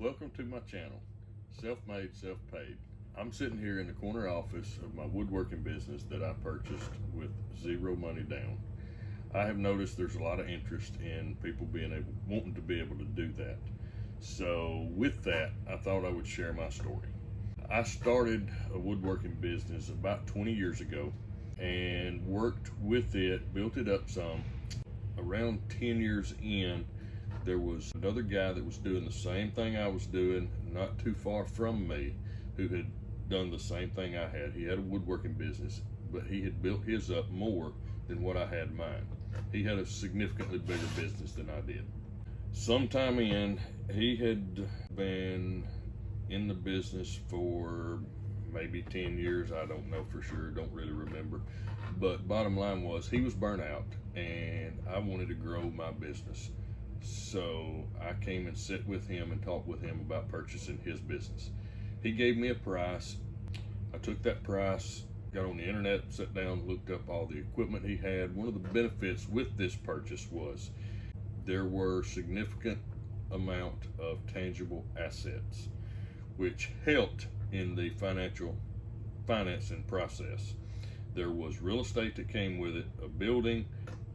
Welcome to my channel, Self-Made, Self-Paid. I'm sitting here in the corner office of my woodworking business that I purchased with zero money down. I have noticed there's a lot of interest in people wanting to be able to do that. So with that, I thought I would share my story. I started a woodworking business about 20 years ago and worked with it, built it up some. Around 10 years in, there was another guy that was doing the same thing I was doing, not too far from me, who had done the same thing I had. He had a woodworking business, but he had built his up more than what I had mine. He had a significantly bigger business than I did. Sometime in, he had been in the business for maybe 10 years. I don't know for sure, don't really remember. But bottom line was, he was burnt out and I wanted to grow my business. So I came and sat with him and talked with him about purchasing his business. He gave me a price. I took that price, got on the internet, sat down, looked up all the equipment he had. One of the benefits with this purchase was there were significant amount of tangible assets, which helped in the financing process. There was real estate that came with it, a building,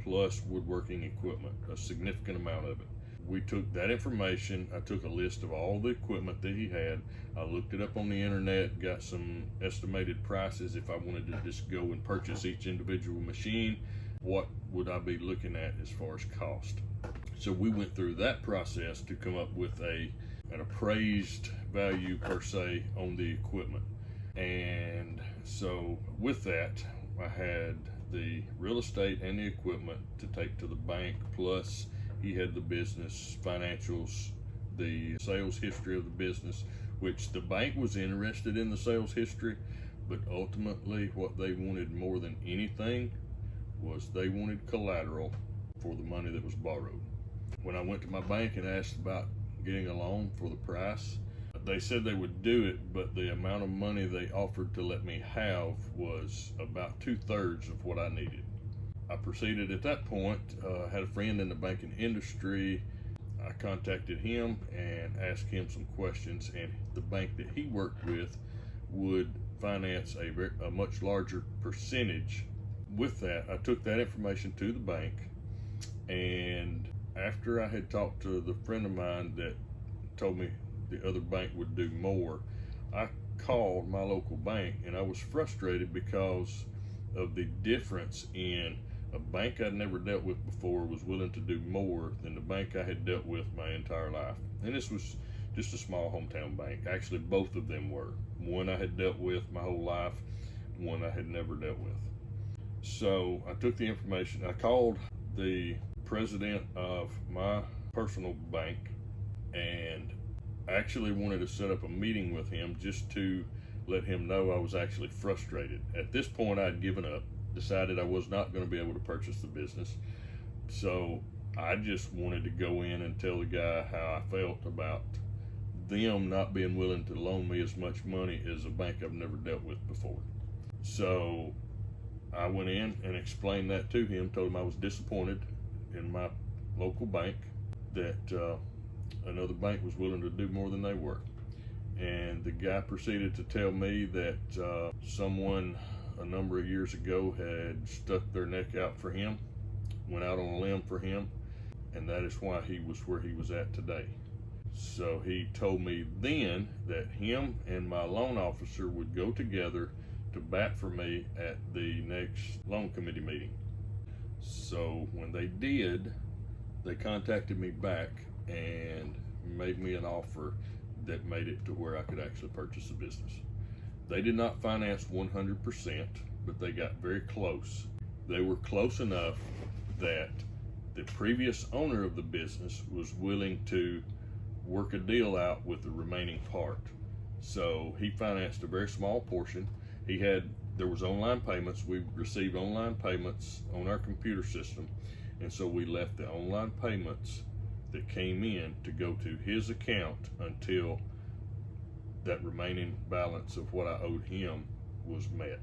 plus woodworking equipment, a significant amount of it. We took that information, I took a list of all the equipment that he had, I looked it up on the internet, got some estimated prices if I wanted to just go and purchase each individual machine, what would I be looking at as far as cost. So we went through that process to come up with an appraised value per se on the equipment. And so with that, I had the real estate and the equipment to take to the bank, plus he had the business financials, the sales history of the business, which the bank was interested in the sales history, but ultimately what they wanted more than anything was they wanted collateral for the money that was borrowed. When I went to my bank and asked about getting a loan for the price, they said they would do it, but the amount of money they offered to let me have was about 2/3 of what I needed. I proceeded at that point, had a friend in the banking industry. I contacted him and asked him some questions, and the bank that he worked with would finance a much larger percentage. With that, I took that information to the bank, and after I had talked to the friend of mine that told me the other bank would do more, I called my local bank, and I was frustrated because of the difference in a bank I'd never dealt with before was willing to do more than the bank I had dealt with my entire life. And this was just a small hometown bank. Actually, both of them were. One I had dealt with my whole life, one I had never dealt with. So I took the information, I called the president of my personal bank and actually wanted to set up a meeting with him just to let him know I was actually frustrated. At this point, I'd given up, decided I was not going to be able to purchase the business. So I just wanted to go in and tell the guy how I felt about them not being willing to loan me as much money as a bank I've never dealt with before. So I went in and explained that to him, told him I was disappointed in my local bank, that another bank was willing to do more than they were. And the guy proceeded to tell me that someone a number of years ago had stuck their neck out for him, went out on a limb for him, and that is why he was where he was at today. So he told me then that him and my loan officer would go together to bat for me at the next loan committee meeting. So when they did, they contacted me back and made me an offer that made it to where I could actually purchase the business. They did not finance 100%, but they got very close. They were close enough that the previous owner of the business was willing to work a deal out with the remaining part. So he financed a very small portion. There was online payments. We received online payments on our computer system, and so we left the online payments that came in to go to his account until that remaining balance of what I owed him was met.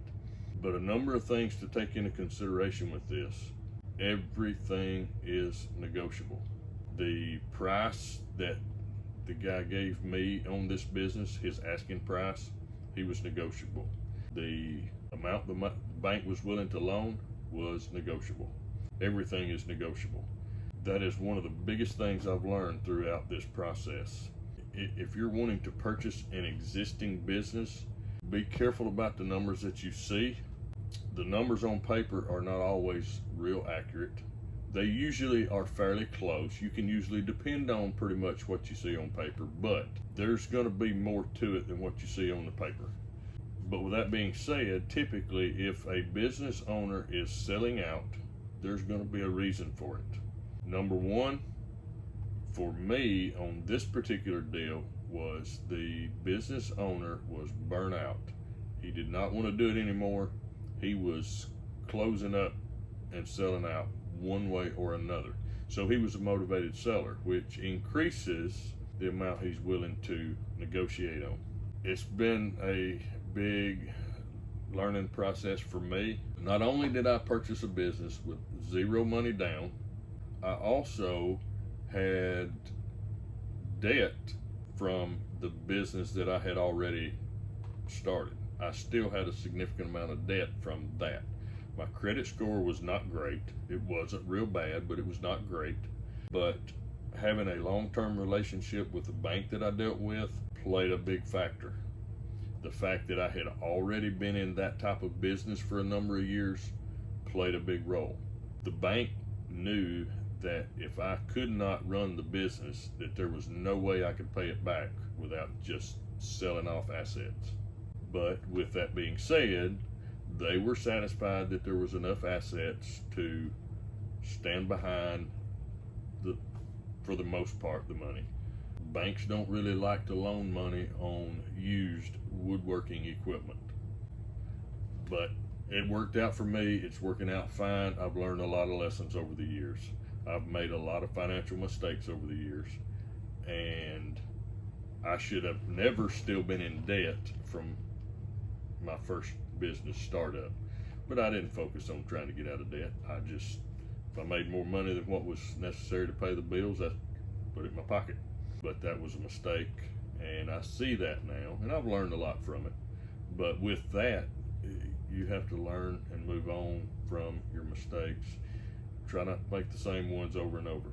But a number of things to take into consideration with this. Everything is negotiable. The price that the guy gave me on this business, his asking price, he was negotiable. The amount the bank was willing to loan was negotiable. Everything is negotiable. That is one of the biggest things I've learned throughout this process. If you're wanting to purchase an existing business, be careful about the numbers that you see. The numbers on paper are not always real accurate. They usually are fairly close. You can usually depend on pretty much what you see on paper, but there's going to be more to it than what you see on the paper. But with that being said, typically if a business owner is selling out, there's going to be a reason for it. Number one, for me on this particular deal, was the business owner was burnt out. He did not want to do it anymore. He was closing up and selling out one way or another. So he was a motivated seller, which increases the amount he's willing to negotiate on. It's been a big learning process for me. Not only did I purchase a business with zero money down, I also had debt from the business that I had already started. I still had a significant amount of debt from that. My credit score was not great. It wasn't real bad, but it was not great. But having a long-term relationship with the bank that I dealt with played a big factor. The fact that I had already been in that type of business for a number of years played a big role. The bank knew that if I could not run the business, that there was no way I could pay it back without just selling off assets. But with that being said, they were satisfied that there was enough assets to stand behind for the most part, the money. Banks don't really like to loan money on used woodworking equipment. But it worked out for me. It's working out fine. I've learned a lot of lessons over the years. I've made a lot of financial mistakes over the years, and I should have never still been in debt from my first business startup. But I didn't focus on trying to get out of debt. If I made more money than what was necessary to pay the bills, I put it in my pocket. But that was a mistake, and I see that now, and I've learned a lot from it. But with that, you have to learn and move on from your mistakes. Try not to make the same ones over and over.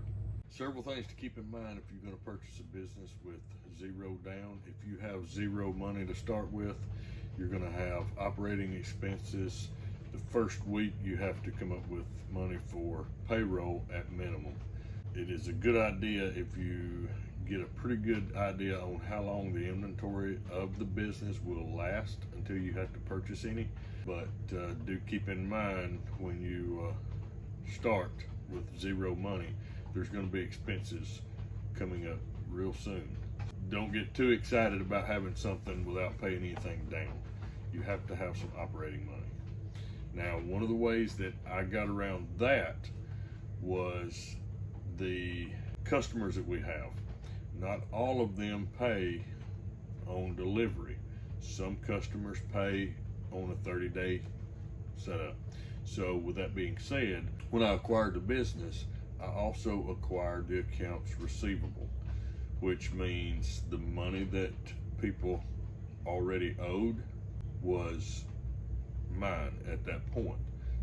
Several things to keep in mind if you're going to purchase a business with zero down. If you have zero money to start with, you're going to have operating expenses. The first week you have to come up with money for payroll at minimum. It is a good idea if you get a pretty good idea on how long the inventory of the business will last until you have to purchase any. But do keep in mind when you start with zero money, there's going to be expenses coming up real soon. Don't get too excited about having something without paying anything down. You have to have some operating money. Now, one of the ways that I got around that was the customers that we have. Not all of them pay on delivery. Some customers pay on a 30-day setup. So with that being said, when I acquired the business, I also acquired the accounts receivable, which means the money that people already owed was mine at that point.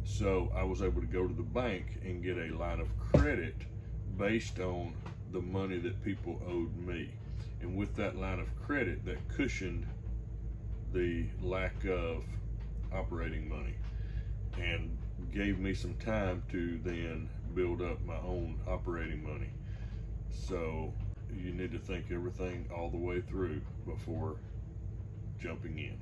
So I was able to go to the bank and get a line of credit based on the money that people owed me. And with that line of credit, that cushioned the lack of operating money and gave me some time to then build up my own operating money. So you need to think everything all the way through before jumping in.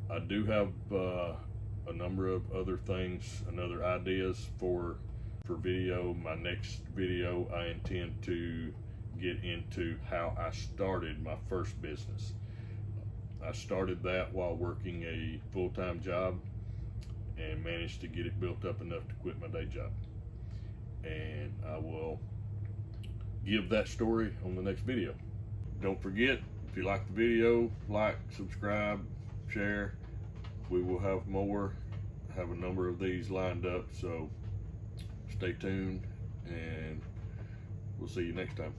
I do have a number of other things and other ideas for video. My next video, I intend to get into how I started my first business. I started that while working a full-time job and managed to get it built up enough to quit my day job. And I will give that story on the next video. Don't forget, if you like the video, like, subscribe, share. We will have more, have a number of these lined up, so stay tuned and we'll see you next time.